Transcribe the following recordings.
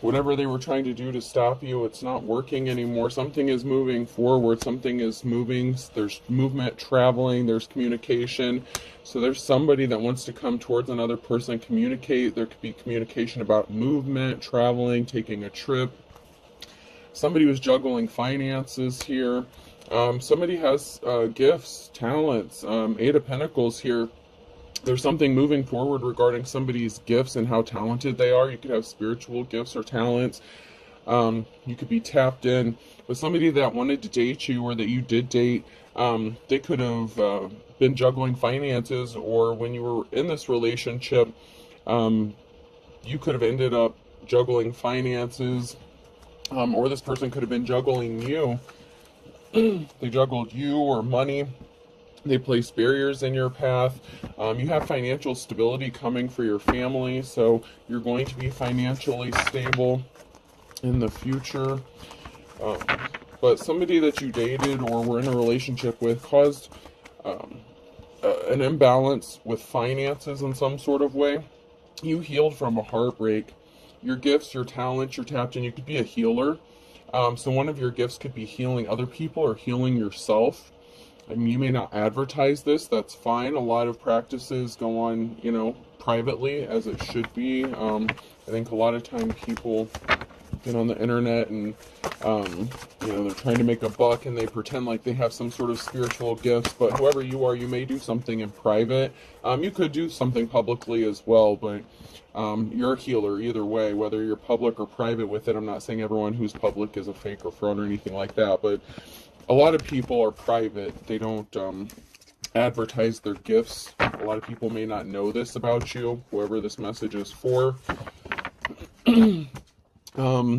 whatever they were trying to do to stop you, it's not working anymore. Something is moving forward. Something is moving. There's movement, traveling, there's communication. So there's somebody that wants to come towards another person, communicate. There could be communication about movement, traveling, taking a trip. Somebody was juggling finances here. Somebody has gifts, talents, Eight of Pentacles here. There's something moving forward regarding somebody's gifts and how talented they are. You could have spiritual gifts or talents. You could be tapped in with somebody that wanted to date you or that you did date. They could have been juggling finances, or when you were in this relationship, you could have ended up juggling finances, or this person could have been juggling you. They juggled you or money. They place barriers in your path. You have financial stability coming for your family, so you're going to be financially stable in the future. But somebody that you dated or were in a relationship with caused an imbalance with finances in some sort of way. You healed from a heartbreak. Your gifts, your talents, you're tapped in. You could be a healer. So one of your gifts could be healing other people or healing yourself. I mean, you may not advertise this, that's fine. A lot of practices go on, privately, as it should be. I think a lot of time people get on the internet and, they're trying to make a buck and they pretend like they have some sort of spiritual gifts. But whoever you are, you may do something in private. You could do something publicly as well, but you're a healer either way, whether you're public or private with it. I'm not saying everyone who's public is a fake or fraud or anything like that, but a lot of people are private. They don't advertise their gifts. A lot of people may not know this about you, whoever this message is for.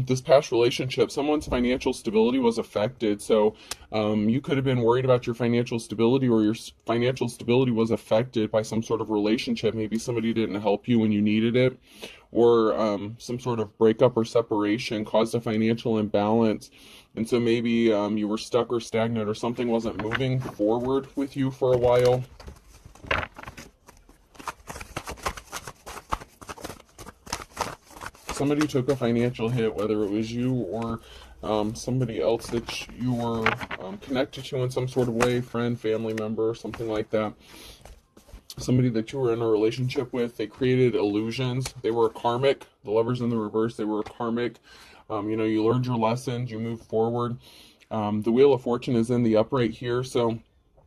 This past relationship, someone's financial stability was affected. So you could have been worried about your financial stability, or your financial stability was affected by some sort of relationship. Maybe somebody didn't help you when you needed it, or some sort of breakup or separation caused a financial imbalance. And so maybe you were stuck or stagnant, or something wasn't moving forward with you for a while. Somebody took a financial hit, whether it was you or somebody else that you were connected to in some sort of way, friend, family member, something like that. Somebody that you were in a relationship with, they created illusions. They were karmic. The Lovers in the reverse, they were karmic. You learned your lessons, you moved forward. The Wheel of Fortune is in the upright here, so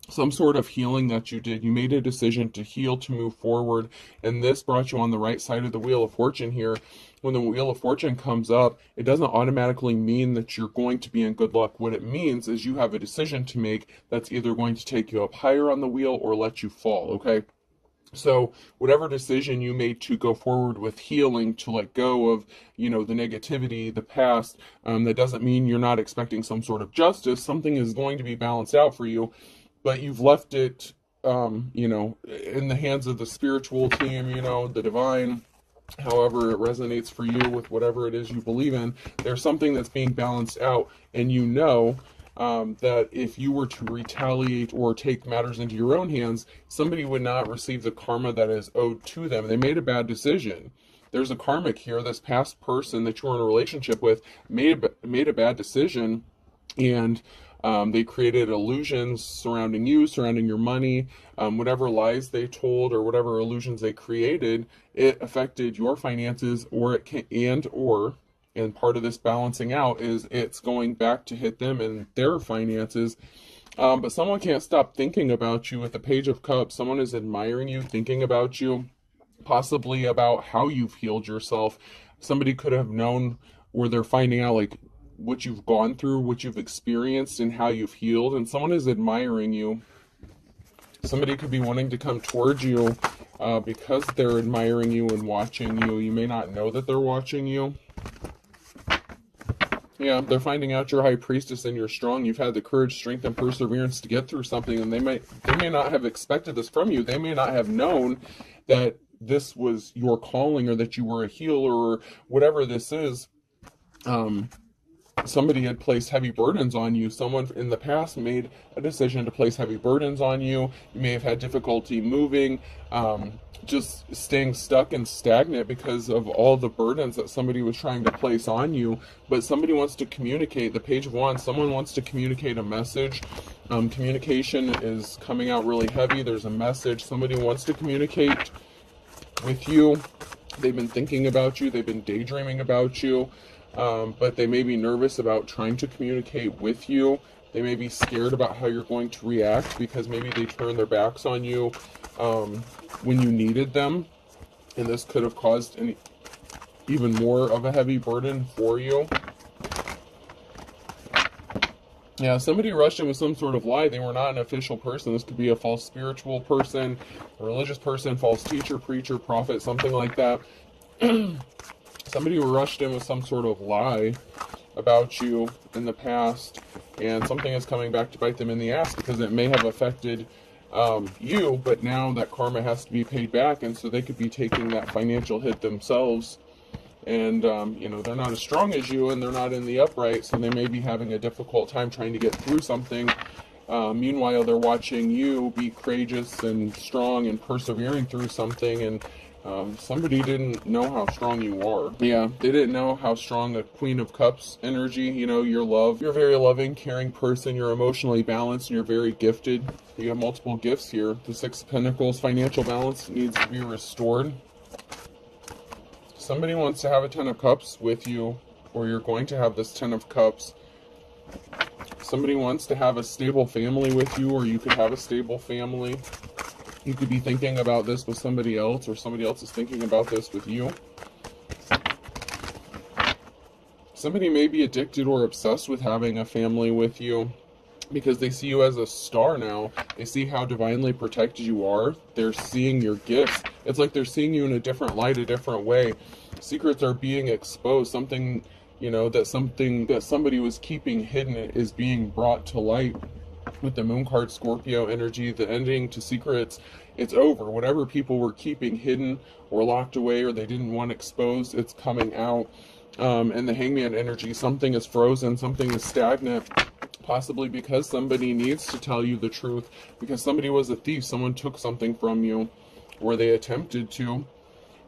some sort of healing that you did. You made a decision to heal, to move forward, and this brought you on the right side of the Wheel of Fortune here. When the Wheel of Fortune comes up, it doesn't automatically mean that you're going to be in good luck. What it means is you have a decision to make that's either going to take you up higher on the wheel or let you fall, okay? So whatever decision you made to go forward with healing, to let go of, the negativity, the past, that doesn't mean you're not expecting some sort of justice. Something is going to be balanced out for you, but you've left it, in the hands of the spiritual team, the divine, however it resonates for you with whatever it is you believe in. There's something that's being balanced out, and that if you were to retaliate or take matters into your own hands, somebody would not receive the karma that is owed to them. They made a bad decision. There's a karmic here. This past person that you were in a relationship with made a bad decision, and they created illusions surrounding you, surrounding your money. Whatever lies they told or whatever illusions they created, it affected your finances, and part of this balancing out is it's going back to hit them and their finances. But someone can't stop thinking about you with the Page of Cups. Someone is admiring you, thinking about you, possibly about how you've healed yourself. Somebody could have known, or they're finding out like what you've gone through, what you've experienced, and how you've healed. And someone is admiring you. Somebody could be wanting to come towards you because they're admiring you and watching you. You may not know that they're watching you. Yeah, they're finding out you're High Priestess and you're strong. You've had the courage, strength, and perseverance to get through something, and they may not have expected this from you. They may not have known that this was your calling, or that you were a healer, or whatever this is. somebody had placed heavy burdens on you. Someone in the past made a decision to place heavy burdens on you. You may have had difficulty moving, just staying stuck and stagnant because of all the burdens that somebody was trying to place on you. But somebody wants to communicate. The Page of Wands, someone wants to communicate a message. Communication is coming out really heavy. There's a message. Somebody wants to communicate with you. They've been thinking about you. They've been daydreaming about you. But they may be nervous about trying to communicate with you. They may be scared about how you're going to react because maybe they turned their backs on you when you needed them. And this could have caused even more of a heavy burden for you. Yeah, somebody rushed in with some sort of lie. They were not an official person. This could be a false spiritual person, a religious person, false teacher, preacher, prophet, something like that. Somebody who rushed in with some sort of lie about you in the past, and something is coming back to bite them in the ass because it may have affected you, but now that karma has to be paid back, and so they could be taking that financial hit themselves. And they're not as strong as you, and they're not in the upright, so they may be having a difficult time trying to get through something. Meanwhile, they're watching you be courageous and strong and persevering through something, and somebody didn't know how strong you are. Yeah, they didn't know how strong a Queen of Cups energy, your love. You're a very loving, caring person. You're emotionally balanced, and you're very gifted. You have multiple gifts here. The Six of Pentacles, financial balance needs to be restored. Somebody wants to have a Ten of Cups with you, or you're going to have this Ten of Cups. Somebody wants to have a stable family with you, or you could have a stable family. You could be thinking about this with somebody else, or somebody else is thinking about this with you. Somebody may be addicted or obsessed with having a family with you because they see you as a star now. They see how divinely protected you are. They're seeing your gifts. It's like they're seeing you in a different light, a different way. Secrets are being exposed. Something that somebody was keeping hidden is being brought to light. With the Moon card, Scorpio energy, the ending to secrets, it's over. Whatever people were keeping hidden or locked away or they didn't want exposed, it's coming out. And the Hangman energy, something is frozen, something is stagnant, possibly because somebody needs to tell you the truth, because somebody was a thief, someone took something from you, or they attempted to.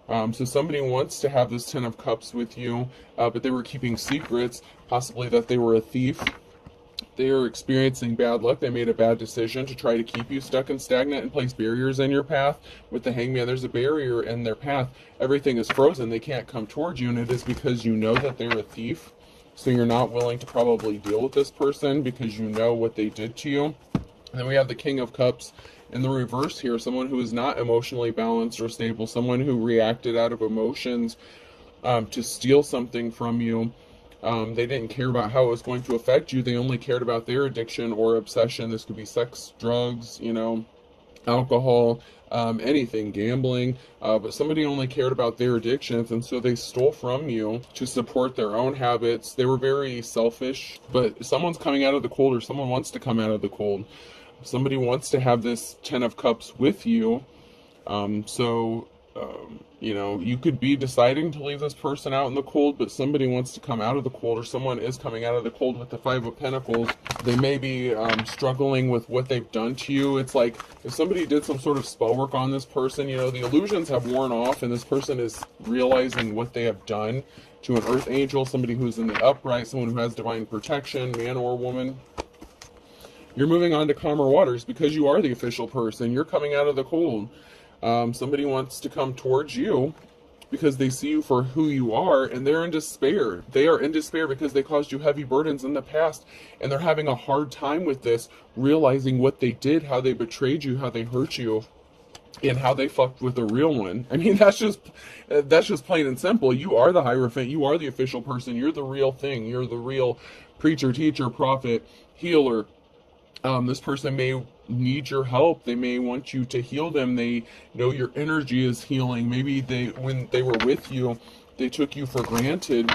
So somebody wants to have this Ten of Cups with you, but they were keeping secrets, possibly that they were a thief. They are experiencing bad luck. They made a bad decision to try to keep you stuck and stagnant and place barriers in your path. With the Hangman, there's a barrier in their path. Everything is frozen. They can't come towards you, and it is because you know that they're a thief. So you're not willing to probably deal with this person because you know what they did to you. And then we have the King of Cups in the reverse here, someone who is not emotionally balanced or stable, someone who reacted out of emotions to steal something from you. They didn't care about how it was going to affect you. They only cared about their addiction or obsession. This could be sex, drugs, alcohol, anything, gambling. But somebody only cared about their addictions, and so they stole from you to support their own habits. They were very selfish, but someone's coming out of the cold, or someone wants to come out of the cold. Somebody wants to have this Ten of Cups with you. You could be deciding to leave this person out in the cold, but somebody wants to come out of the cold, or someone is coming out of the cold with the Five of Pentacles. They may be struggling with what they've done to you. It's like if somebody did some sort of spell work on this person, the illusions have worn off, and this person is realizing what they have done to an earth angel, somebody who's in the upright, someone who has divine protection, man or woman. You're moving on to calmer waters because you are the official person. You're coming out of the cold. Somebody wants to come towards you because they see you for who you are, and they're in despair. They are in despair because they caused you heavy burdens in the past, and they're having a hard time with this, realizing what they did, how they betrayed you, how they hurt you, and how they fucked with the real one. I mean, that's just plain and simple. You are the Hierophant. You are the official person. You're the real thing. You're the real preacher, teacher, prophet, healer. This person may need your help. They may want you to heal them. They know your energy is healing. Maybe when they were with you, they took you for granted.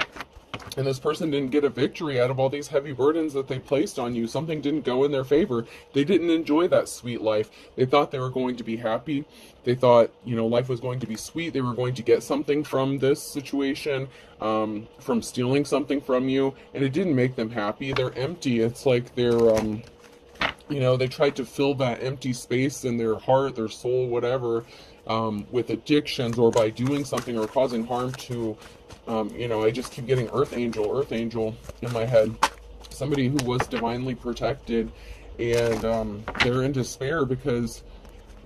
And this person didn't get a victory out of all these heavy burdens that they placed on you. Something didn't go in their favor. They didn't enjoy that sweet life. They thought they were going to be happy. They thought, life was going to be sweet. They were going to get something from this situation, from stealing something from you. And it didn't make them happy. They're empty. It's like they tried to fill that empty space in their heart, their soul, whatever, with addictions, or by doing something or causing harm to, I just keep getting earth angel in my head. Somebody who was divinely protected, and they're in despair because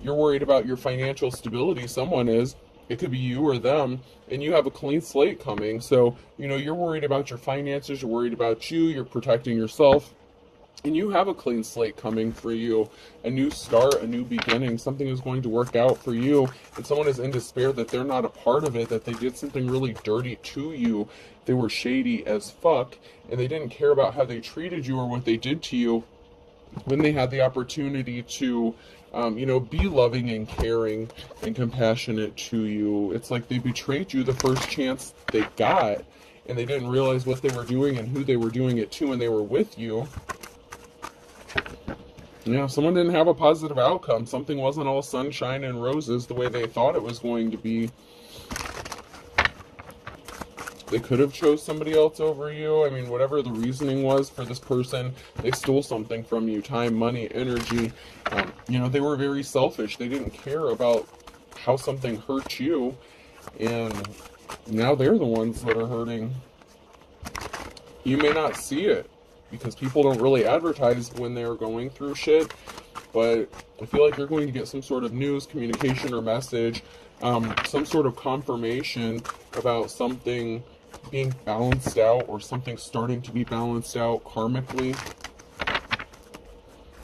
you're worried about your financial stability. Someone is. It could be you or them, and you have a clean slate coming. So, you're worried about your finances, you're worried about you're protecting yourself. And you have a clean slate coming for you, a new start, a new beginning. Something is going to work out for you, and someone is in despair that they're not a part of it, that they did something really dirty to you. They were shady as fuck, and they didn't care about how they treated you or what they did to you when they had the opportunity to, be loving and caring and compassionate to you. It's like they betrayed you the first chance they got, and they didn't realize what they were doing and who they were doing it to when they were with you. Someone didn't have a positive outcome. Something wasn't all sunshine and roses the way they thought it was going to be. They could have chose somebody else over you. I mean, whatever the reasoning was for this person, they stole something from you. Time, money, energy. They were very selfish. They didn't care about how something hurt you. And now they're the ones that are hurting. You may not see it, because people don't really advertise when they're going through shit, but I feel like you're going to get some sort of news, communication, or message, some sort of confirmation about something being balanced out, or something starting to be balanced out karmically.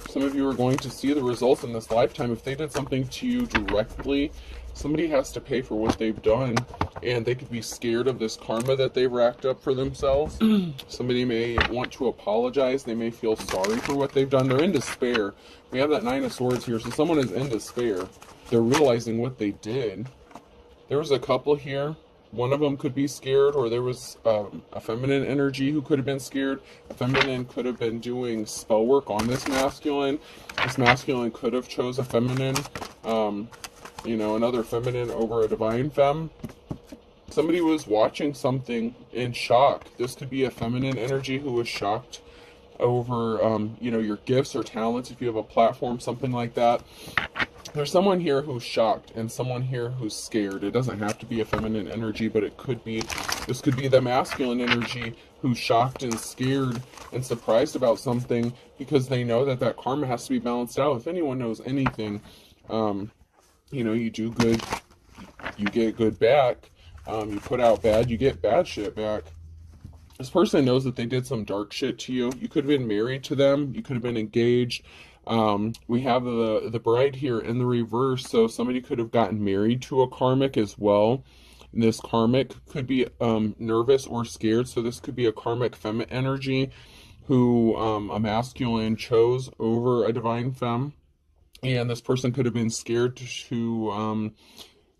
Some of you are going to see the results in this lifetime. If they did something to you directly, somebody has to pay for what they've done, and they could be scared of this karma that they've racked up for themselves. Somebody may want to apologize. They may feel sorry for what they've done. They're in despair. We have that Nine of Swords here, so someone is in despair. They're realizing what they did. There was a couple here. One of them could be scared, or there was a feminine energy who could have been scared. A feminine could have been doing spell work on this masculine. This masculine could have chose a feminine, another feminine over a divine femme. Somebody was watching something in shock. This could be a feminine energy who was shocked over, your gifts or talents, if you have a platform, something like that. There's someone here who's shocked and someone here who's scared. It doesn't have to be a feminine energy, but this could be the masculine energy who's shocked and scared and surprised about something, because they know that karma has to be balanced out. If anyone knows anything, you do good, you get good back. You put out bad, you get bad shit back. This person knows that they did some dark shit to you. You could have been married to them. You could have been engaged. We have the bride here in the reverse, so somebody could have gotten married to a karmic as well. And this karmic could be nervous or scared, so this could be a karmic femme energy who a masculine chose over a divine femme. And this person could have been scared to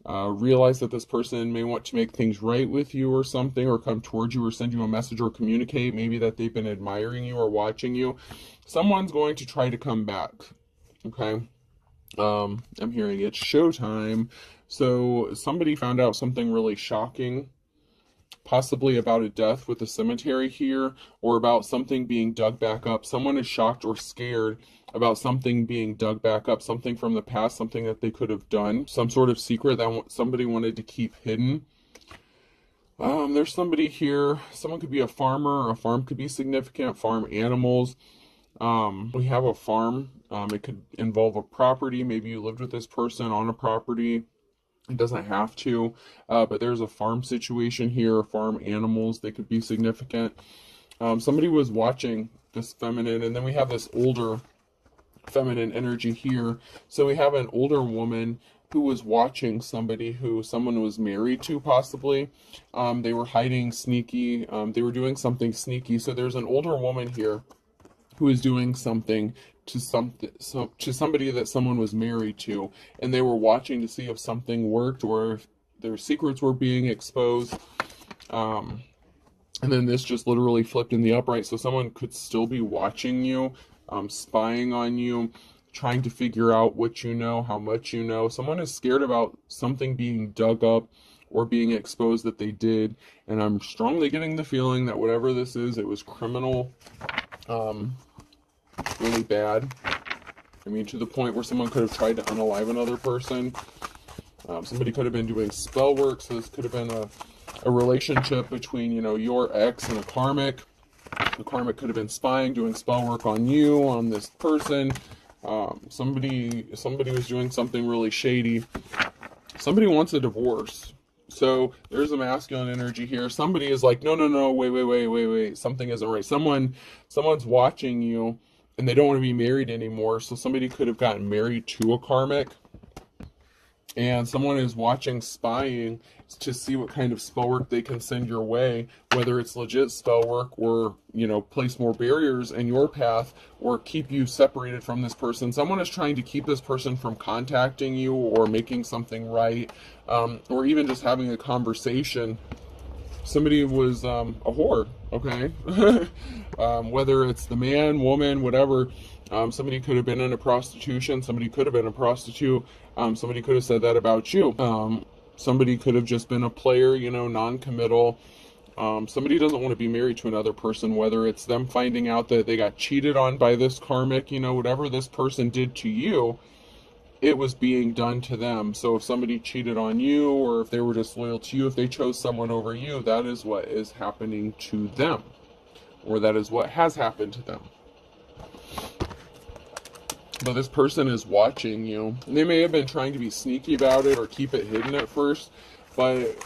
realize that this person may want to make things right with you or something, or come towards you or send you a message or communicate, maybe that they've been admiring you or watching you. Someone's going to try to come back, okay? I'm hearing it's showtime. So somebody found out something really shocking, possibly about a death with a cemetery here, or about something being dug back up. Someone is shocked or scared about something being dug back up, something from the past, something that they could have done, some sort of secret that somebody wanted to keep hidden. There's somebody here. Someone could be a farmer. A farm could be significant. Farm animals. We have a farm. It could involve a property. Maybe you lived with this person on a property. It doesn't have to, but there's a farm situation here. Farm animals, they could be significant. Somebody was watching this feminine, and then we have this older feminine energy here. So we have an older woman who was watching somebody who someone was married to, possibly. They were hiding sneaky. They were doing something sneaky. So there's an older woman here who is doing something to somebody that someone was married to, and they were watching to see if something worked or if their secrets were being exposed. And then this just literally flipped in the upright. So someone could still be watching you, spying on you, trying to figure out what you know, how much you know. Someone is scared about something being dug up or being exposed that they did. And I'm strongly getting the feeling that whatever this is, it was criminal, really bad. I mean, to the point where someone could have tried to unalive another person. Somebody could have been doing spell work. So this could have been a relationship between, you know, your ex and a karmic. The karmic could have been spying, doing spell work on you, on this person. Somebody was doing something really shady. Somebody wants a divorce. So there's a masculine energy here. Somebody is like, no, wait. Something isn't right. Someone's watching you and they don't want to be married anymore. So somebody could have gotten married to a karmic. And someone is watching, spying to see what kind of spell work they can send your way, whether it's legit spell work or, you know, place more barriers in your path or keep you separated from this person. Someone is trying to keep this person from contacting you or making something right, or even just having a conversation. Somebody was a whore, okay? Whether it's the man, woman, whatever. Somebody could have been in a prostitution. Somebody could have been a prostitute. Somebody could have said that about you. Somebody could have just been a player, you know, non-committal. Somebody doesn't want to be married to another person, whether it's them finding out that they got cheated on by this karmic, you know, whatever this person did to you, it was being done to them. So if somebody cheated on you, or if they were disloyal to you, if they chose someone over you, that is what is happening to them, or that is what has happened to them. But this person is watching you. And they may have been trying to be sneaky about it or keep it hidden at first, but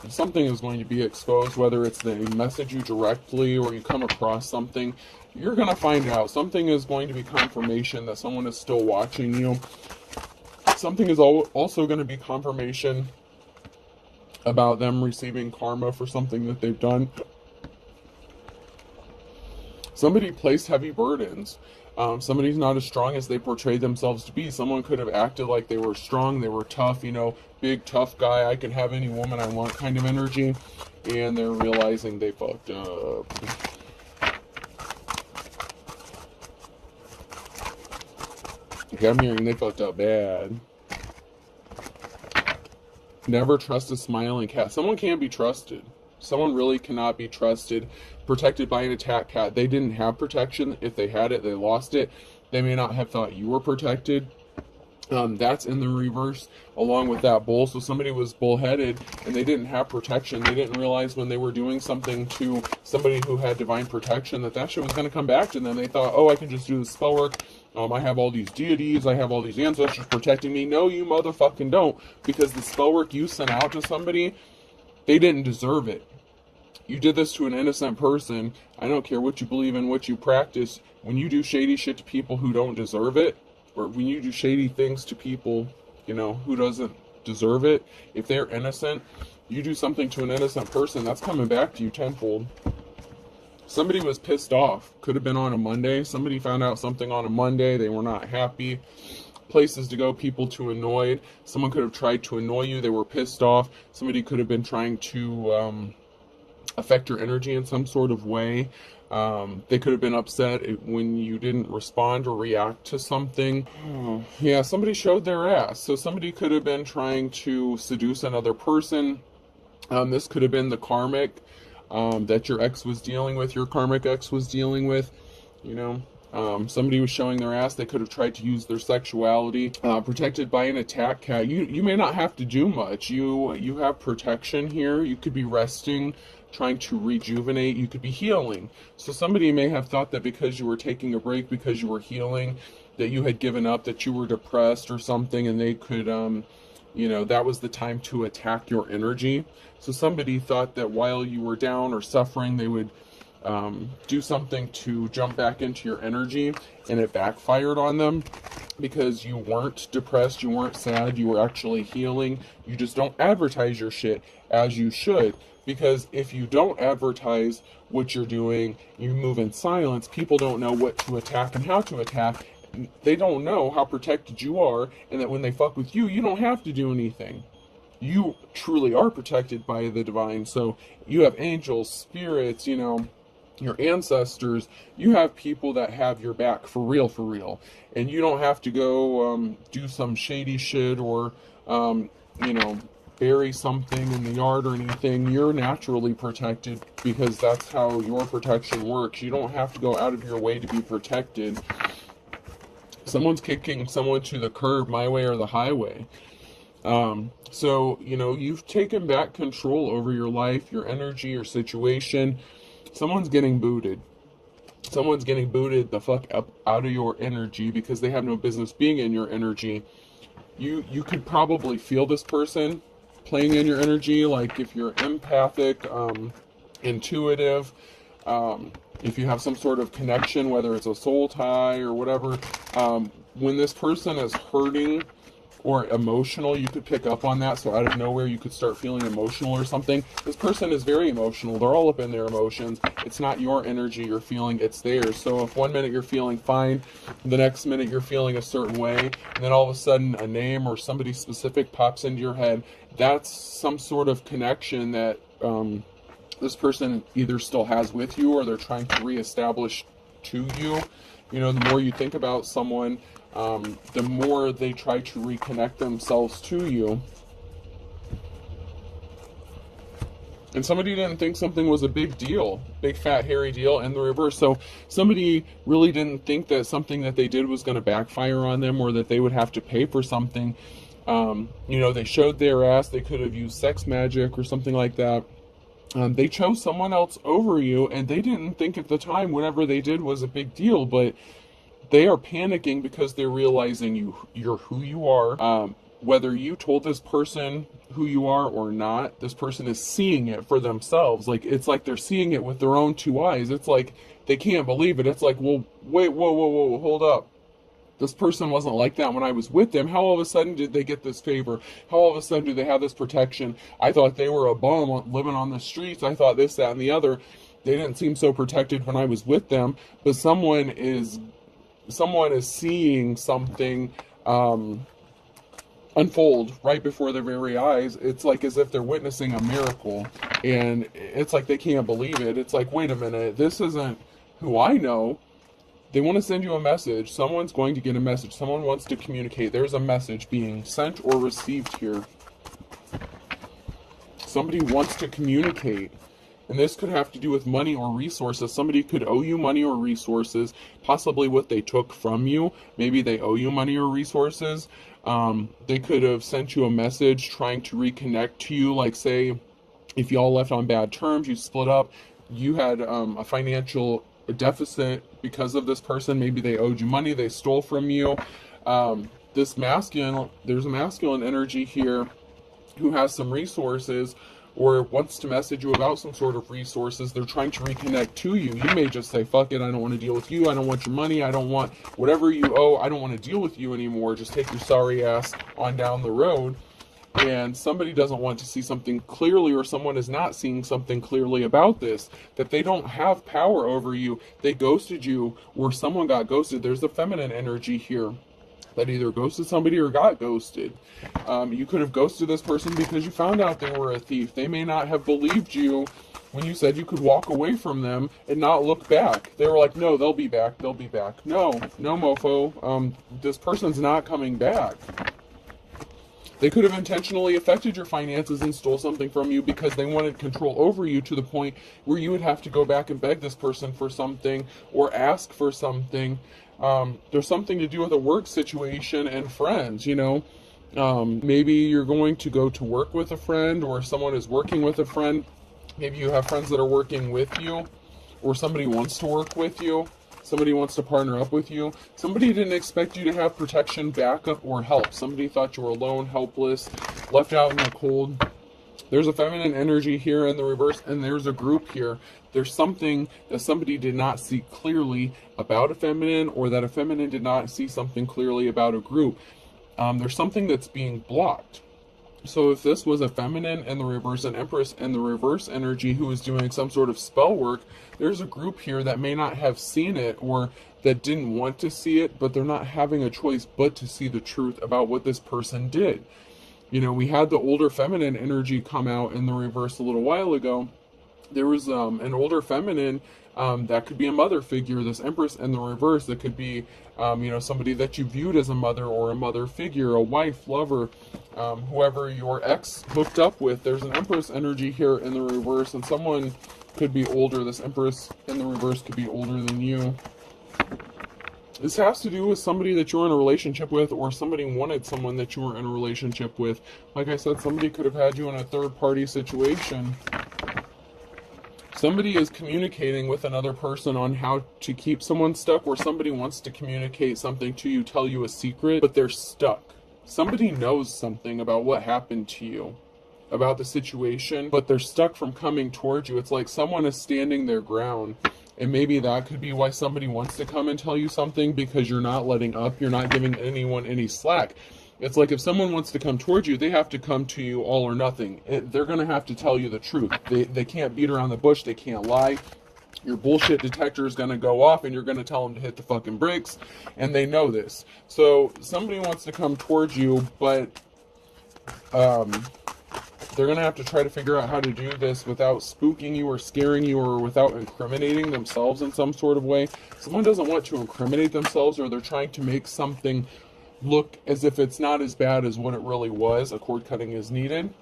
something is going to be exposed, whether it's they message you directly or you come across something. You're going to find out. Something is going to be confirmation that someone is still watching you. Something is also going to be confirmation about them receiving karma for something that they've done. Somebody placed heavy burdens. Somebody's not as strong as they portrayed themselves to be. Someone could have acted like they were strong, they were tough, you know, big tough guy, I can have any woman I want kind of energy, and they're realizing they fucked up. Okay, I'm hearing they fucked up bad. Never trust a smiling cat. Someone can't be trusted. Someone really cannot be trusted. Protected by an attack cat. They didn't have protection. If they had it, they lost it. They may not have thought you were protected. That's in the reverse along with that bull. So somebody was bullheaded and they didn't have protection. They didn't realize when they were doing something to somebody who had divine protection that shit was going to come back to them. They thought, oh, I can just do this spell work. I have all these deities. I have all these ancestors protecting me. No, you motherfucking don't. Because the spell work you sent out to somebody, they didn't deserve it. You did this to an innocent person. I don't care what you believe in, what you practice. When you do shady shit to people who don't deserve it, or when you do shady things to people, you know, who doesn't deserve it, if they're innocent, you do something to an innocent person, that's coming back to you tenfold. Somebody was pissed off. Could have been on a Monday. Somebody found out something on a Monday. They were not happy. Places to go, people to annoy. Someone could have tried to annoy you. They were pissed off. Somebody could have been trying to affect your energy in some sort of way. They could have been upset when you didn't respond or react to something. Yeah, somebody showed their ass. So somebody could have been trying to seduce another person. This could have been the karmic that your ex was dealing with, your karmic ex was dealing with, you know. Somebody was showing their ass. They could have tried to use their sexuality. Protected by an attack cat. You may not have to do much. You have protection here. You could be resting, trying to rejuvenate. You could be healing. So somebody may have thought that because you were taking a break, because you were healing, that you had given up, that you were depressed or something, and they could, you know, that was the time to attack your energy. So somebody thought that while you were down or suffering, they would do something to jump back into your energy, and it backfired on them because you weren't depressed, you weren't sad, you were actually healing. You just don't advertise your shit as you should, because if you don't advertise what you're doing, you move in silence, people don't know what to attack and how to attack. They don't know how protected you are, and that when they fuck with you, you don't have to do anything. you truly are protected by the divine. So you have angels, spirits, your ancestors. You have people that have your back for real, and you don't have to go do some shady shit or um, you know bury something in the yard or anything. You're naturally protected because that's how your protection works. You don't have to go out of your way to be protected. Someone's kicking someone to the curb, my way or the highway. So, you've taken back control over your life, your energy, your situation. Someone's getting booted. Someone's getting booted the fuck up out of your energy because they have no business being in your energy. You could probably feel this person playing in your energy, like if you're empathic, intuitive, if you have some sort of connection, whether it's a soul tie or whatever, when this person is hurting or emotional, you could pick up on that. So out of nowhere, you could start feeling emotional or something. This person is very emotional. They're all up in their emotions. It's not your energy you're feeling, it's theirs. So if one minute you're feeling fine, the next minute you're feeling a certain way, and then all of a sudden a name or somebody specific pops into your head, that's some sort of connection that this person either still has with you or they're trying to reestablish to you. The more you think about someone, the more they try to reconnect themselves to you. And somebody didn't think something was a big deal, big fat hairy deal, and the reverse. So somebody really didn't think that something that they did was going to backfire on them or that they would have to pay for something. They showed their ass. They could have used sex magic or something like that. They chose someone else over you, and they didn't think at the time whatever they did was a big deal, but they are panicking because they're realizing you're who you are. Whether you told this person who you are or not, this person is seeing it for themselves. Like, it's like they're seeing it with their own two eyes. It's like they can't believe it. It's like, well, wait, whoa, hold up. This person wasn't like that when I was with them. How all of a sudden did they get this favor? How all of a sudden do they have this protection? I thought they were a bum living on the streets. I thought this, that, and the other. They didn't seem so protected when I was with them. But someone is seeing something unfold right before their very eyes. It's like as if they're witnessing a miracle. And it's like they can't believe it. It's like, wait a minute, this isn't who I know. They want to send you a message. Someone's going to get a message. Someone wants to communicate. There's a message being sent or received here. Somebody wants to communicate. And this could have to do with money or resources. Somebody could owe you money or resources, possibly what they took from you. Maybe they owe you money or resources. They could have sent you a message trying to reconnect to you. Like, say, if you all left on bad terms, you split up, you had a financial deficit because of this person. Maybe they owed you money, they stole from you. There's a masculine energy here who has some resources or wants to message you about some sort of resources. They're trying to reconnect to you. You may just say, fuck it, I don't want to deal with you. I don't want your money. I don't want whatever you owe. I don't want to deal with you anymore. Just take your sorry ass on down the road. And somebody doesn't want to see something clearly, or someone is not seeing something clearly about this, that they don't have power over you. They ghosted you, or someone got ghosted. There's the feminine energy here that either ghosted somebody or got ghosted. You could have ghosted this person because you found out they were a thief. They may not have believed you when you said you could walk away from them and not look back. They were like, no, they'll be back. They'll be back. No, mofo. This person's not coming back. They could have intentionally affected your finances and stole something from you because they wanted control over you to the point where you would have to go back and beg this person for something or ask for something. There's something to do with a work situation and friends, Maybe you're going to go to work with a friend, or someone is working with a friend. Maybe you have friends that are working with you, or somebody wants to work with you. Somebody wants to partner up with you. Somebody didn't expect you to have protection, backup, or help. Somebody thought you were alone, helpless, left out in the cold. There's a feminine energy here in the reverse, and there's a group here. There's something that somebody did not see clearly about a feminine, or that a feminine did not see something clearly about a group. There's something that's being blocked. So if this was a feminine and the reverse, an empress and the reverse energy who is doing some sort of spell work, there's a group here that may not have seen it, or that didn't want to see it, but they're not having a choice but to see the truth about what this person did. You know, we had the older feminine energy come out in the reverse a little while ago. There was an older feminine that could be a mother figure, this Empress in the reverse. That could be, you know, somebody that you viewed as a mother or a mother figure, a wife, lover, whoever your ex hooked up with. There's an Empress energy here in the reverse, and someone could be older. This Empress in the reverse could be older than you. This has to do with somebody that you're in a relationship with, or somebody wanted someone that you were in a relationship with. Like I said, somebody could have had you in a third-party situation. Somebody is communicating with another person on how to keep someone stuck, or somebody wants to communicate something to you, tell you a secret, but they're stuck. Somebody knows something about what happened to you, about the situation, but they're stuck from coming towards you. It's like someone is standing their ground. And maybe that could be why somebody wants to come and tell you something, because you're not letting up. You're not giving anyone any slack. It's like if someone wants to come towards you, they have to come to you all or nothing. They're going to have to tell you the truth. They can't beat around the bush. They can't lie. Your bullshit detector is going to go off, and you're going to tell them to hit the fucking brakes. And they know this. So somebody wants to come towards you, but they're going to have to try to figure out how to do this without spooking you or scaring you, or without incriminating themselves in some sort of way. Someone doesn't want to incriminate themselves, or they're trying to make something look as if it's not as bad as what it really was. A cord cutting is needed.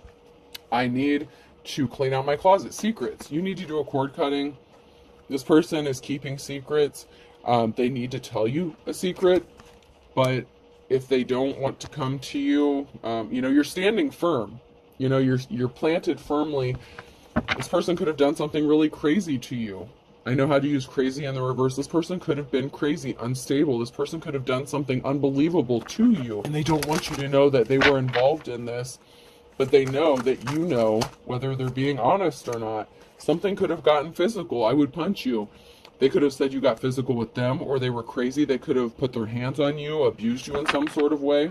I need to clean out my closet. Secrets. You need to do a cord cutting. This person is keeping secrets. They need to tell you a secret, but if they don't want to come to you, you know, you're standing firm. You know, you're planted firmly. This person could have done something really crazy to you. I know how to use crazy in the reverse. This person could have been crazy, unstable. This person could have done something unbelievable to you. And they don't want you to know that they were involved in this, but they know that you know whether they're being honest or not. Something could have gotten physical. I would punch you. They could have said you got physical with them, or they were crazy. They could have put their hands on you, abused you in some sort of way.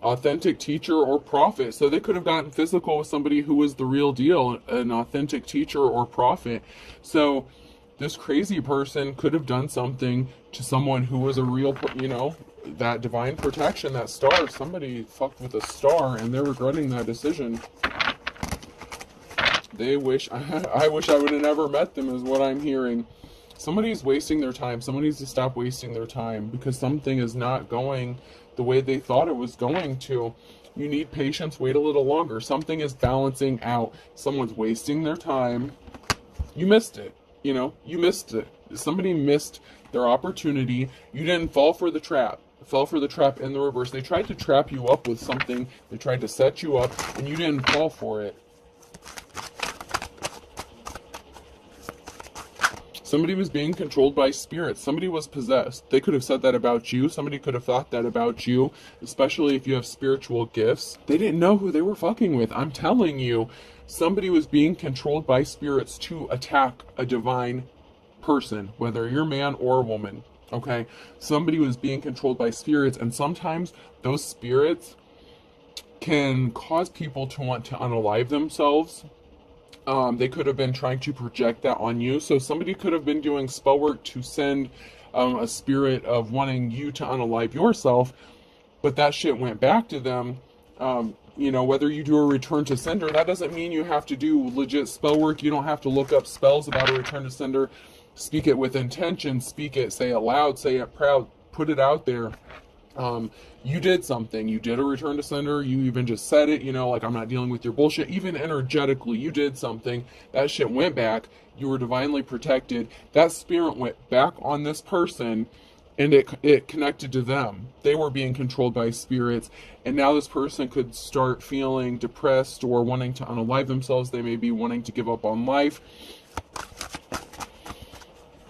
Authentic teacher or prophet. So they could have gotten physical with somebody who was the real deal, an authentic teacher or prophet. So this crazy person could have done something to someone who was a real, you know, that divine protection, that star. Somebody fucked with a star and they're regretting that decision. They wish, I wish I would have never met them, is what I'm hearing. Somebody's wasting their time. Someone needs to stop wasting their time, because something is not going the way they thought it was going to. You need patience. Wait a little longer. Something is balancing out. Someone's wasting their time. You missed it. You know, you missed it. Somebody missed their opportunity. You didn't fall for the trap. Fell for the trap in the reverse. They tried to trap you up with something. They tried to set you up, and you didn't fall for it. Somebody was being controlled by spirits. Somebody was possessed. They could have said that about you. Somebody could have thought that about you, especially if you have spiritual gifts. They didn't know who they were fucking with. I'm telling you, somebody was being controlled by spirits to attack a divine person, whether you're man or woman, okay? Somebody was being controlled by spirits, and sometimes those spirits can cause people to want to unalive themselves. They could have been trying to project that on you. So somebody could have been doing spell work to send a spirit of wanting you to unalive yourself, but that shit went back to them. You know, whether you do a return to sender, that doesn't mean you have to do legit spell work. You don't have to look up spells about a return to sender. Speak it with intention. Speak it. Say it loud. Say it proud. Put it out there. You did something. You did a return to sender. You even just said it, you know, like, I'm not dealing with your bullshit. Even energetically, you did something. That shit went back. You were divinely protected. That spirit went back on this person, and it connected to them. They were being controlled by spirits, and now this person could start feeling depressed or wanting to unalive themselves. They may be wanting to give up on life.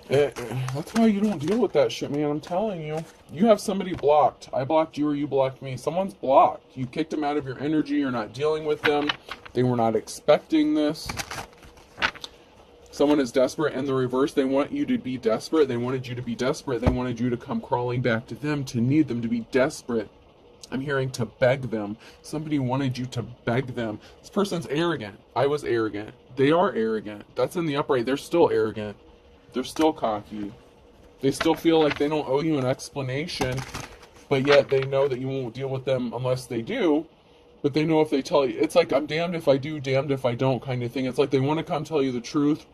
That's why you don't deal with that shit, man. I'm telling you. You have somebody blocked. I blocked you, or you blocked me. Someone's blocked. You kicked them out of your energy. You're not dealing with them. They were not expecting this. Someone is desperate in the reverse. They want you to be desperate. They wanted you to be desperate. They wanted you to come crawling back to them, to need them, to be desperate. I'm hearing to beg them. Somebody wanted you to beg them. This person's arrogant. I was arrogant. They are arrogant. That's in the upright. They're still arrogant. They're still cocky. They still feel like they don't owe you an explanation, but yet they know that you won't deal with them unless they do. But they know if they tell you, it's like, I'm damned if I do, damned if I don't kind of thing. It's like they want to come tell you the truth,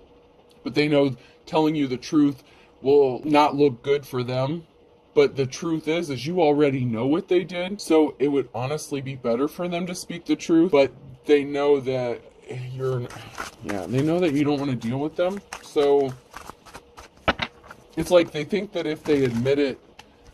but they know telling you the truth will not look good for them. But the truth is you already know what they did. So it would honestly be better for them to speak the truth. But they know that they know that you don't want to deal with them. So it's like they think that if they admit it,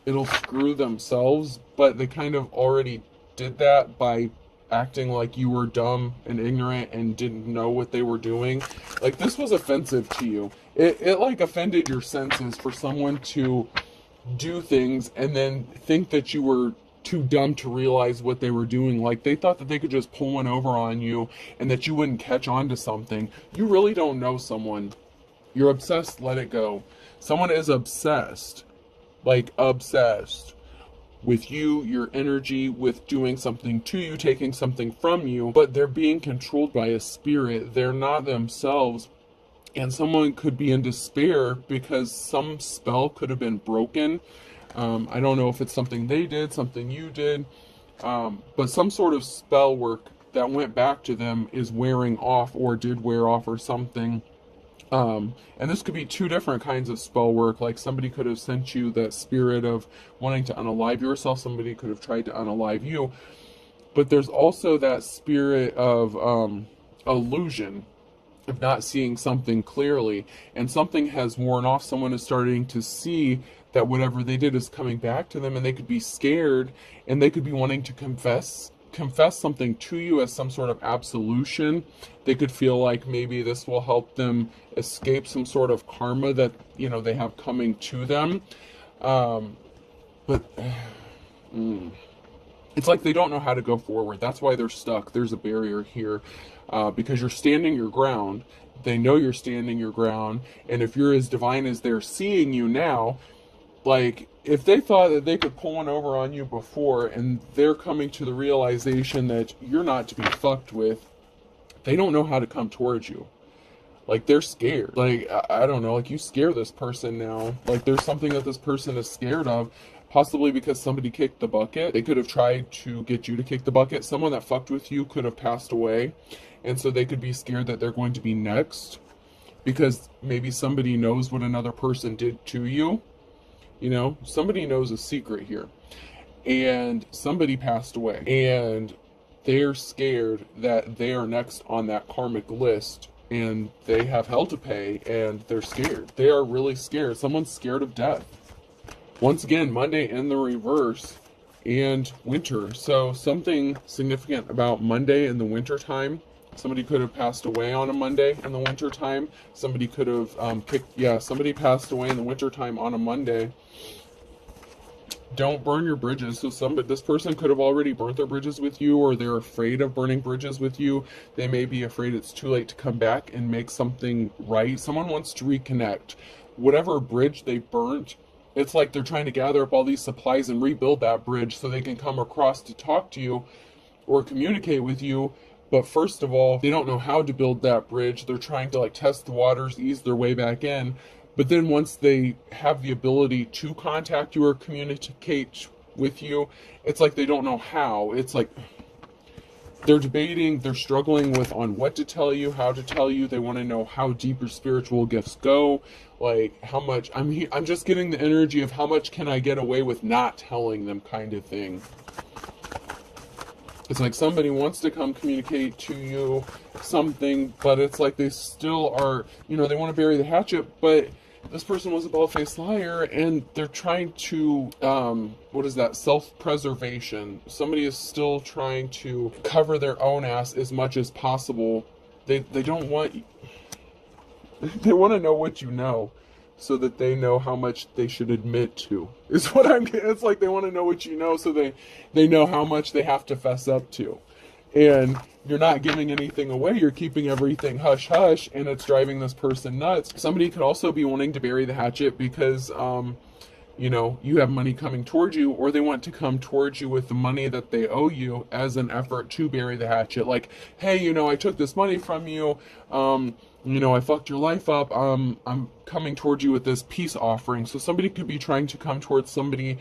it'll screw themselves. But they kind of already did that by acting like you were dumb and ignorant and didn't know what they were doing. Like, this was offensive to you. It like offended your senses for someone to do things and then think that you were too dumb to realize what they were doing. Like, they thought that they could just pull one over on you and that you wouldn't catch on to something. You really don't know someone. You're obsessed, let it go. Someone is obsessed, like obsessed with you, your energy, with doing something to you, taking something from you, but they're being controlled by a spirit. They're not themselves. And someone could be in despair because some spell could have been broken. I don't know if it's something they did, something you did, but some sort of spell work that went back to them is wearing off or did wear off or something. And this could be two different kinds of spell work. Like, somebody could have sent you that spirit of wanting to unalive yourself. Somebody could have tried to unalive you. But there's also that spirit of illusion, of not seeing something clearly. And something has worn off. Someone is starting to see that whatever they did is coming back to them, and they could be scared, and they could be wanting to confess something to you as some sort of absolution. They could feel like maybe this will help them escape some sort of karma that, they have coming to them. But it's like they don't know how to go forward. That's why they're stuck. There's a barrier here, because you're standing your ground. They know you're standing your ground. And if you're as divine as they're seeing you now, like, if they thought that they could pull one over on you before, and they're coming to the realization that you're not to be fucked with, they don't know how to come towards you. Like, they're scared. Like, I don't know, like, you scare this person now. Like, there's something that this person is scared of, possibly because somebody kicked the bucket. They could have tried to get you to kick the bucket. Someone that fucked with you could have passed away, and so they could be scared that they're going to be next, because maybe somebody knows what another person did to you. Somebody knows a secret here, and somebody passed away, and they're scared that they are next on that karmic list, and they have hell to pay, and they're scared. They are really scared. Someone's scared of death. Once again, Monday in the reverse, and winter. So something significant about Monday in the winter time. Somebody could have passed away on a Monday in the winter time. Somebody could have somebody passed away in the winter time on a Monday. Don't burn your bridges. So this person could have already burnt their bridges with you, or they're afraid of burning bridges with you. They may be afraid it's too late to come back and make something right. Someone wants to reconnect. Whatever bridge they burnt, it's like they're trying to gather up all these supplies and rebuild that bridge so they can come across to talk to you or communicate with you. But first of all, they don't know how to build that bridge. They're trying to test the waters, ease their way back in. But then once they have the ability to contact you or communicate with you, it's like they don't know how. It's like they're debating, they're struggling on what to tell you, how to tell you. They want to know how deep your spiritual gifts go. Like, how much, I'm just getting the energy of how much can I get away with not telling them kind of thing. It's like somebody wants to come communicate to you something, but it's like they still are, they want to bury the hatchet, but this person was a bald-faced liar, and they're trying to, self-preservation. Somebody is still trying to cover their own ass as much as possible. They don't want, they want to know what you know, so that they know how much they should admit to. Is what I'm getting. It's like they want to know what you know, so they know how much they have to fess up to. And you're not giving anything away. You're keeping everything hush hush, and it's driving this person nuts. Somebody could also be wanting to bury the hatchet because you have money coming towards you, or they want to come towards you with the money that they owe you as an effort to bury the hatchet. Like, hey, I took this money from you. I fucked your life up. I'm coming towards you with this peace offering. So somebody could be trying to come towards somebody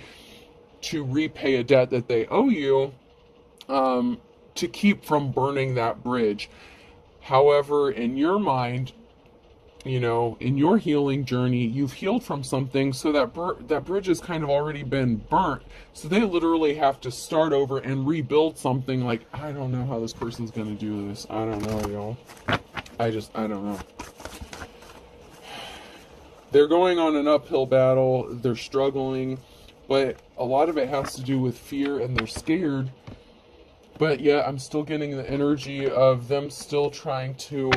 to repay a debt that they owe you, to keep from burning that bridge. However, in your mind, you know, in your healing journey, you've healed from something, so that bridge has kind of already been burnt. So they literally have to start over and rebuild something. Like, I don't know how this person's gonna do this. I don't know, y'all. I don't know. They're going on an uphill battle. They're struggling, but a lot of it has to do with fear, and they're scared. But yeah, I'm still getting the energy of them still trying to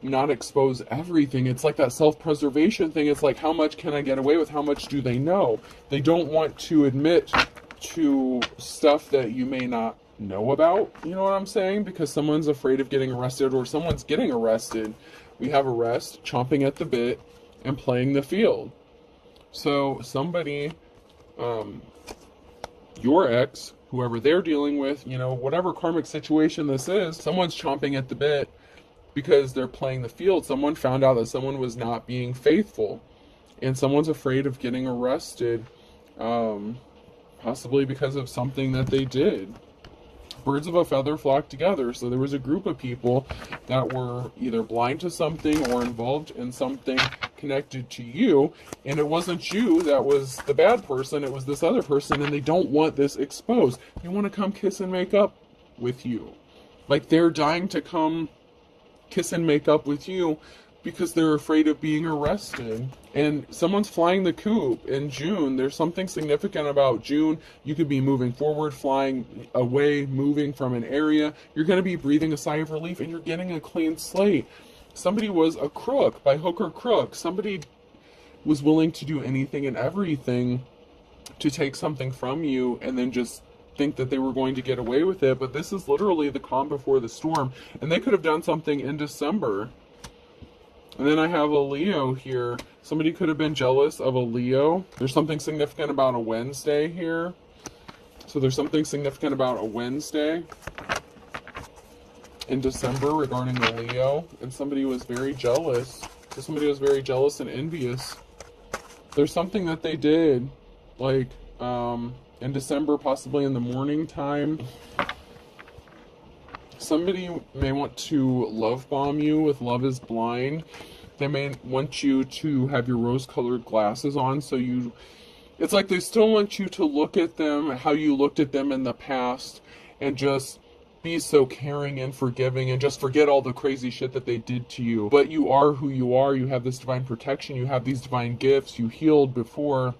not expose everything. It's like that self-preservation thing. It's like, how much can I get away with? How much do they know? They don't want to admit to stuff that you may not know about. You know what I'm saying? Because someone's afraid of getting arrested, or someone's getting arrested. We have arrest, chomping at the bit, and playing the field. So somebody, your ex, whoever they're dealing with, you know, whatever karmic situation this is, someone's chomping at the bit because they're playing the field. Someone found out that someone was not being faithful, and someone's afraid of getting arrested, possibly because of something that they did. Birds of a feather flock together. So there was a group of people that were either blind to something or involved in something connected to you, and it wasn't you that was the bad person, it was this other person, and they don't want this exposed. They want to come kiss and make up with you. Like, they're dying to come kiss and make up with you because they're afraid of being arrested. And someone's flying the coop in June. There's something significant about June. You could be moving forward, flying away, moving from an area. You're going to be breathing a sigh of relief, and you're getting a clean slate. Somebody was a crook, by hook or crook. Somebody was willing to do anything and everything to take something from you, and then just think that they were going to get away with it. But this is literally the calm before the storm, and they could have done something in December. And then I have a Leo here. Somebody could have been jealous of a Leo. There's something significant about a Wednesday here. So there's something significant about a Wednesday in December regarding a Leo. And somebody was very jealous. So somebody was very jealous and envious. There's something that they did, like, in December, possibly in the morning time. Somebody may want to love bomb you with Love is Blind. They may want you to have your rose-colored glasses on, so it's like they still want you to look at them how you looked at them in the past, and just be so caring and forgiving, and just forget all the crazy shit that they did to you. But you are who you are. You have this divine protection. You have these divine gifts. You healed before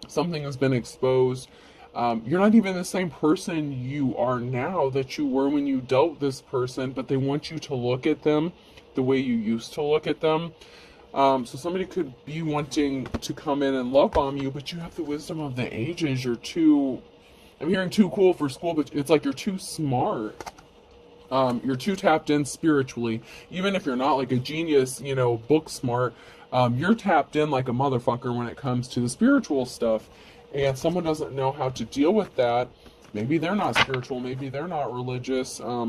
something has been exposed. You're not even the same person you are now that you were when you dealt with this person, but they want you to look at them the way you used to look at them. So somebody could be wanting to come in and love bomb you, but you have the wisdom of the ages. I'm hearing too cool for school, but it's like you're too smart. You're too tapped in spiritually. Even if you're not like a genius, you know, book smart, you're tapped in like a motherfucker when it comes to the spiritual stuff. And someone doesn't know how to deal with that. Maybe they're not spiritual, maybe they're not religious, or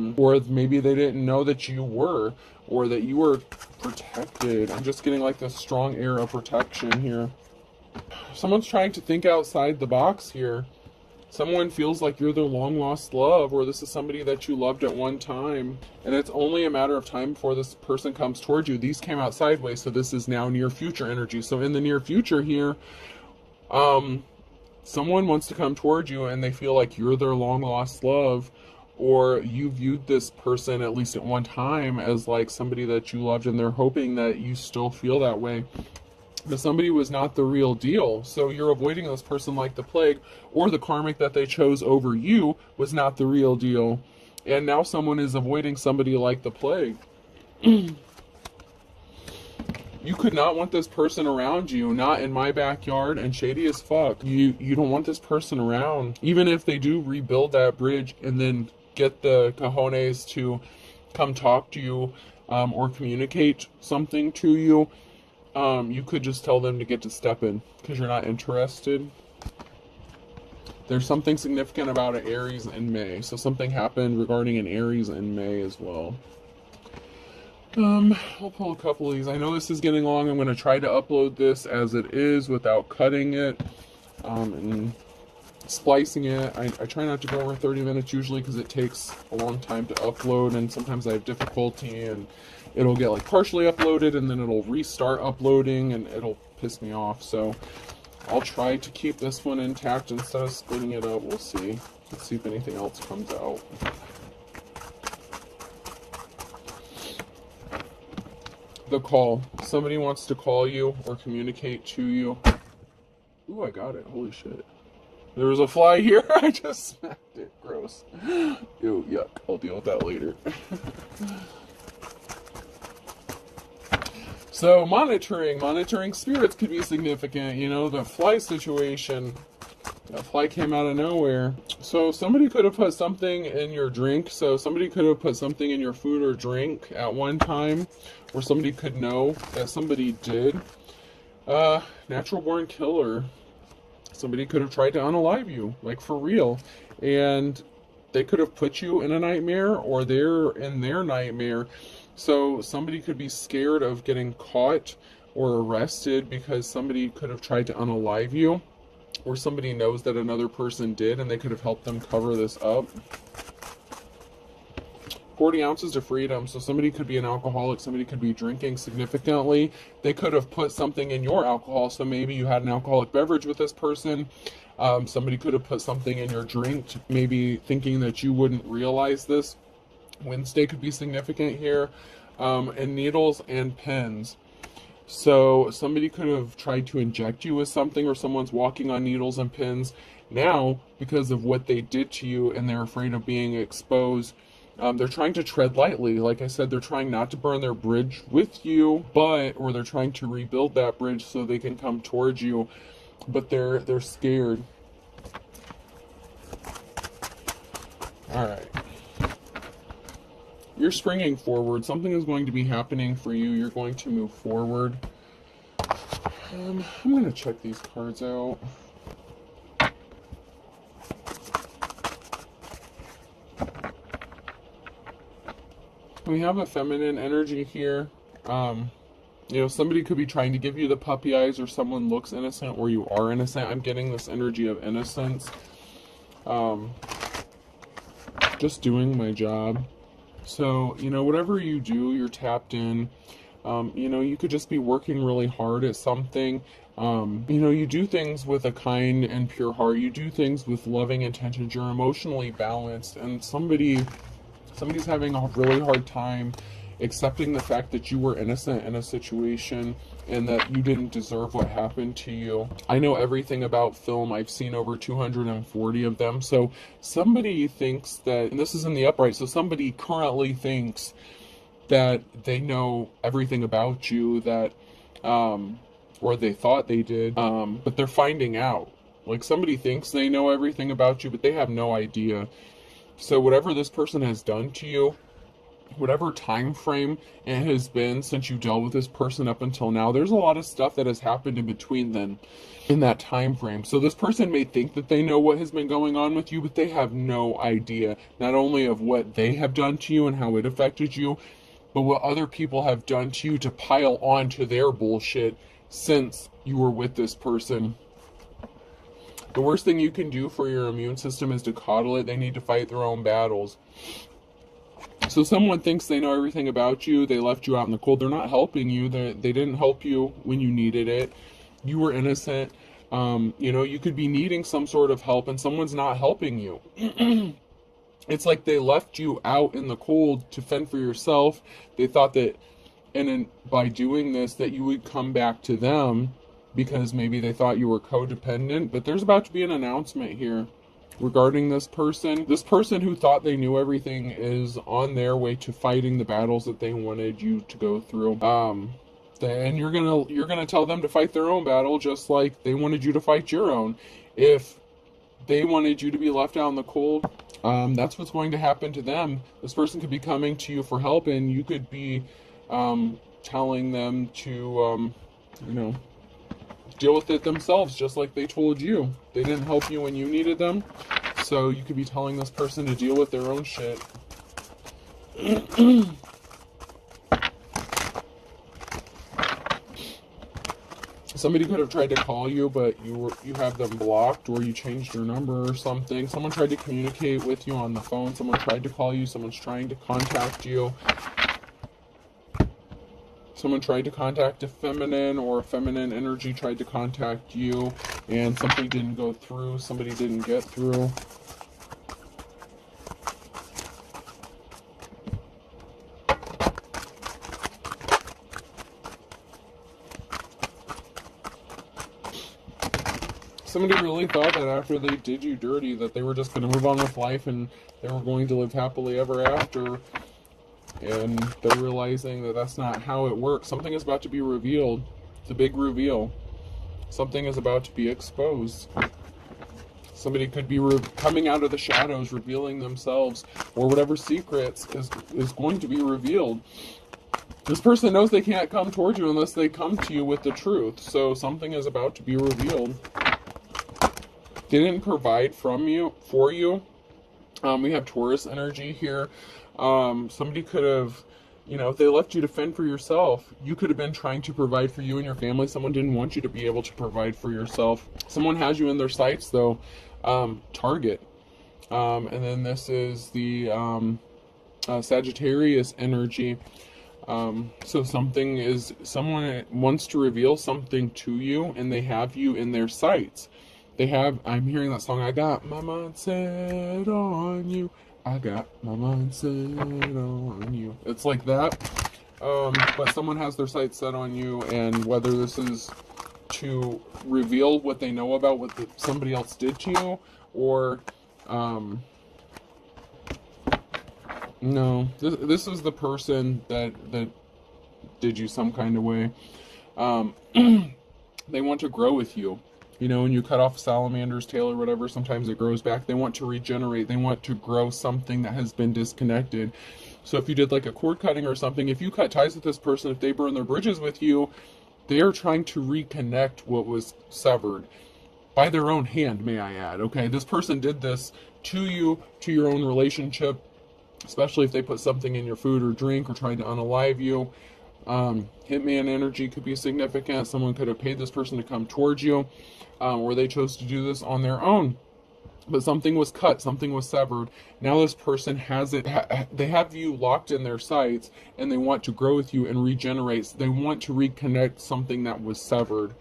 maybe they didn't know that you were, or that you were protected. I'm just getting like this strong air of protection here. Someone's trying to think outside the box here. Someone feels like you're their long-lost love, or this is somebody that you loved at one time, and it's only a matter of time before this person comes towards you. These came out sideways, so this is now near future energy. So in the near future here, someone wants to come towards you, and they feel like you're their long-lost love, or you viewed this person, at least at one time, as like somebody that you loved, and they're hoping that you still feel that way. But somebody was not the real deal, so you're avoiding this person like the plague, or the karmic that they chose over you was not the real deal, and now someone is avoiding somebody like the plague. You could not want this person around you, not in my backyard, and shady as fuck. You don't want this person around. Even if they do rebuild that bridge and then get the cojones to come talk to you, or communicate something to you, you could just tell them to get to stepping because you're not interested. There's something significant about an Aries in May. So something happened regarding an Aries in May as well. I'll pull a couple of these. I know this is getting long. I'm going to try to upload this as it is without cutting it, and splicing it. I try not to go over 30 minutes usually because it takes a long time to upload, and sometimes I have difficulty and it'll get like partially uploaded and then it'll restart uploading and it'll piss me off. So I'll try to keep this one intact instead of splitting it up. We'll see. Let's see if anything else comes out. The call. Somebody wants to call you or communicate to you. Ooh, I got it. Holy shit. There was a fly here. I just smacked it. Gross. Ew, yuck. I'll deal with that later. So monitoring spirits could be significant. You know, the fly situation, that fly came out of nowhere. So somebody could have put something in your drink. So somebody could have put something in your food or drink at one time, or somebody could know that somebody did. Natural born killer. Somebody could have tried to unalive you, like for real. And they could have put you in a nightmare, or they're in their nightmare. So somebody could be scared of getting caught or arrested because somebody could have tried to unalive you, or somebody knows that another person did and they could have helped them cover this up. 40 ounces to freedom. So somebody could be an alcoholic, somebody could be drinking significantly. They could have put something in your alcohol. So maybe you had an alcoholic beverage with this person. Somebody could have put something in your drink, maybe thinking that you wouldn't realize this. Wednesday could be significant here. And needles and pins. So somebody could have tried to inject you with something, or someone's walking on needles and pins now because of what they did to you and they're afraid of being exposed. They're trying to tread lightly. Like I said, they're trying not to burn their bridge with you, or they're trying to rebuild that bridge so they can come towards you, but they're scared. All right. You're springing forward. Something is going to be happening for you. You're going to move forward. I'm going to check these cards out. We have a feminine energy here. You know, somebody could be trying to give you the puppy eyes, or someone looks innocent or you are innocent. I'm getting this energy of innocence. Just doing my job. So, you know, whatever you do, you're tapped in. You know, you could just be working really hard at something. You know, you do things with a kind and pure heart. You do things with loving intentions. You're emotionally balanced, and somebody's having a really hard time accepting the fact that you were innocent in a situation and that you didn't deserve what happened to you. I know everything about film. I've seen over 240 of them. So somebody thinks that, and this is in the upright, so somebody currently thinks that they know everything about you, that, or they thought they did, but they're finding out. Like, somebody thinks they know everything about you, but they have no idea. So whatever this person has done to you, whatever time frame it has been since you dealt with this person up until now, there's a lot of stuff that has happened in between then, in that time frame. So this person may think that they know what has been going on with you, but they have no idea, not only of what they have done to you and how it affected you, but what other people have done to you to pile on to their bullshit since you were with this person. The worst thing you can do for your immune system is to coddle it. They need to fight their own battles. So someone thinks they know everything about you. They left you out in the cold. They're not helping you. They didn't help you when you needed it. You were innocent. You know, you could be needing some sort of help and someone's not helping you. It's like they left you out in the cold to fend for yourself. They thought that, by doing this, that you would come back to them because maybe they thought you were codependent. But there's about to be an announcement here regarding this person. This person who thought they knew everything is on their way to fighting the battles that they wanted you to go through. And you're gonna tell them to fight their own battle, just like they wanted you to fight your own. If they wanted you to be left out in the cold, that's what's going to happen to them. This person could be coming to you for help, and you could be telling them to, you know, deal with it themselves, just like they told you. They didn't help you when you needed them, so you could be telling this person to deal with their own shit. Somebody could have tried to call you, but you have them blocked, or you changed your number or something. Someone tried to communicate with you on the phone. Someone tried to call you. Someone's trying to contact you. Someone tried to contact a feminine, or a feminine energy tried to contact you, and something didn't go through. Somebody didn't get through. Somebody really thought that after they did you dirty that they were just going to move on with life and they were going to live happily ever after. And they're realizing that that's not how it works. Something is about to be revealed. It's a big reveal. Something is about to be exposed. Somebody could be coming out of the shadows, revealing themselves, or whatever secrets is going to be revealed. This person knows they can't come towards you unless they come to you with the truth. So something is about to be revealed. They didn't provide for you. We have Taurus energy here. Somebody could have, if they left you to fend for yourself, you could have been trying to provide for you and your family. Someone didn't want you to be able to provide for yourself. Someone has you in their sights, though. Target. And then this is the Sagittarius energy. So someone wants to reveal something to you, and they have you in their sights. I'm hearing that song, I got my mind set on you. I got my mind set on you. It's like that. But someone has their sights set on you, and whether this is to reveal what they know about what somebody else did to you, or, no, this is the person that did you some kind of way. They want to grow with you. When you cut off a salamander's tail or whatever, sometimes it grows back. They want to regenerate. They want to grow something that has been disconnected. So if you did like a cord cutting or something, if you cut ties with this person, if they burn their bridges with you, they are trying to reconnect what was severed. By their own hand, may I add. Okay, this person did this to you, to your own relationship, especially if they put something in your food or drink or tried to unalive you. Hitman energy could be significant. Someone could have paid this person to come towards you, or they chose to do this on their own. But something was cut, something was severed. Now this person has it. They have you locked in their sights, and they want to grow with you and regenerate. They want to reconnect something that was severed,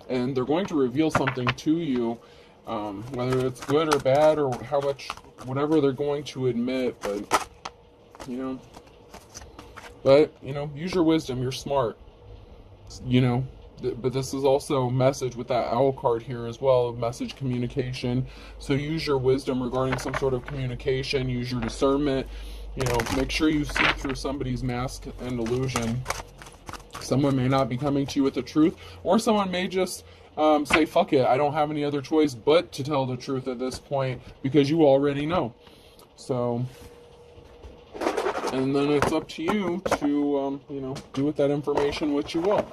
and they're going to reveal something to you, whether it's good or bad or how much, whatever they're going to admit. But use your wisdom. You're smart. But this is also a message with that owl card here as well, message communication. So use your wisdom regarding some sort of communication. Use your discernment. Make sure you see through somebody's mask and illusion. Someone may not be coming to you with the truth, or someone may just say, fuck it, I don't have any other choice but to tell the truth at this point, because you already know. So, and then it's up to you to, do with that information what you will.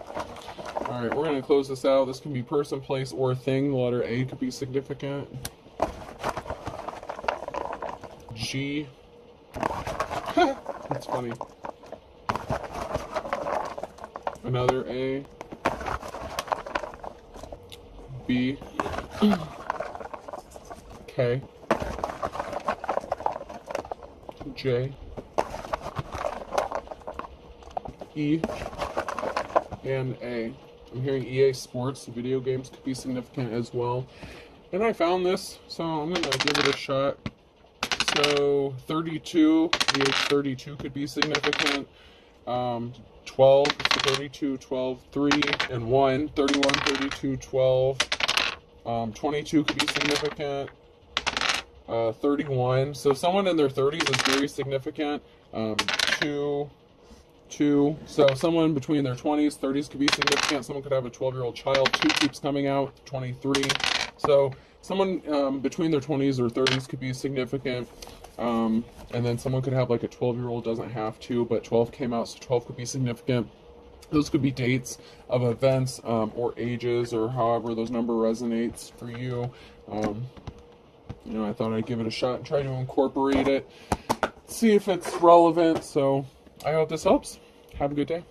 Alright, we're going to close this out. This can be person, place, or thing. The letter A could be significant. G. That's funny. Another A. B. K. J. E. And A. I'm hearing EA Sports, video games could be significant as well. And I found this, so I'm going to give it a shot. So 32, the age 32 could be significant. 12, so 32, 12, 3, and 1. 31, 32, 12. 22 could be significant. 31, so someone in their 30s is very significant. 2, so someone between their 20s, 30s could be significant. Someone could have a 12-year-old child. 2 keeps coming out. 23. So someone between their 20s or 30s could be significant. And then someone could have like a 12-year-old, doesn't have to, but 12 came out, so 12 could be significant. Those could be dates of events or ages, or however those number resonates for you. I thought I'd give it a shot and try to incorporate it, see if it's relevant. So I hope this helps. Have a good day.